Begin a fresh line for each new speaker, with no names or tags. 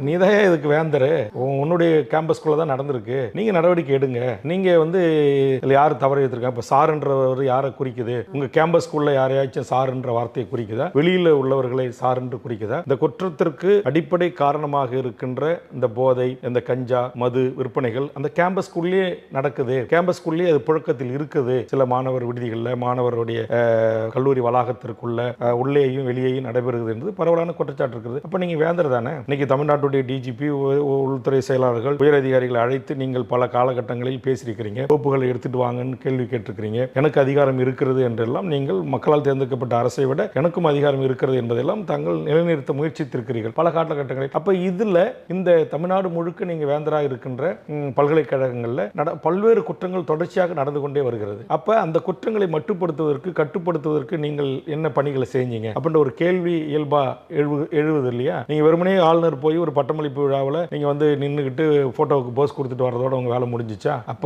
நீதான் இதுக்கு வேந்தரு, உன்னுடைய கேம்பஸ்குள்ள தான் நடந்திருக்கு, நீங்க நடவடிக்கை எடுங்க. நீங்க வந்து இதுல யாரு தவறு எடுத்திருக்காங்க? இப்ப சாருன்றவர் யாரை குறிக்குது? உங்க கேம்பஸ்குள்ள யாரையாச்சும் சாருன்ற வார்த்தையை குறிக்குதா? வெளியில உள்ளவர்களை சார் என்று குறிக்குதா? இந்த குற்றத்திற்கு அடிப்படை காரணமாக இருக்கின்ற இந்த போதை, இந்த கஞ்சா, மது விற்பனைகள் அந்த கேம்பஸ்குள்ளே நடக்குது. கேம்பஸ்குள்ளே அது புழக்கத்தில் இருக்குது. சில மாணவர் விடுதிகளில், மாணவருடைய கல்லூரி வளாகத்திற்குள்ள உள்ளேயும் வெளியேயும் நடைபெறுகிறது என்று பரவலான குற்றச்சாட்டு இருக்குது. அப்ப நீங்க வேந்தர் தானே. இன்னைக்கு தமிழ்நாட்டுடைய டிஜிபி, உள்துறை செயலாளர்கள், உயர் அதிகாரிகளை அழைத்து நீங்கள் பல காலகட்டங்களில் பேசியிருக்கிறீங்க. கோப்புகளை எடுத்துட்டு வாங்கன்னு கேள்வி கேட்டிருக்கிறீங்க. எனக்கு அதிகாரம் இருக்கிறது என்றெல்லாம் நீங்கள் மக்களால் தேர்ந்தெடுக்கப்பட்ட அரசை விட எனக்கும் அதிகாரம் இருக்கிறது என்பதெல்லாம் தாங்கள் நிலைநிறுத்த முயற்சித்திருக்கிறீர்கள் பல காலகட்டங்களில். அப்ப இதுல இந்த தமிழ்நாடு முழுக்க நீங்க வேந்தராக இருக்கின்ற பல்கலைக்கழகங்கள்ல பல்வேறு குற்றங்கள் தொடர்ச்சியாக நடந்து கொண்டே வருகிறது. அப்ப அந்த குற்றங்களை மட்டுப்படுத்துவதற்கு, கட்டுப்படுத்துவதற்கு நீங்கள் என்ன பணிகளை செஞ்சீங்க அப்படின்ற ஒரு கேள்வி இயல்பா எழுவது இல்லையா? நீங்க வெறுமனே ஆளுநர் போய் ஒரு பட்டமளிப்பு விழாவில் நீங்க வந்து நின்றுகிட்டு போட்டோவுக்கு போஸ் கொடுத்துட்டு வர்றதோட உங்க வேலை முடிஞ்சிச்சா? அப்ப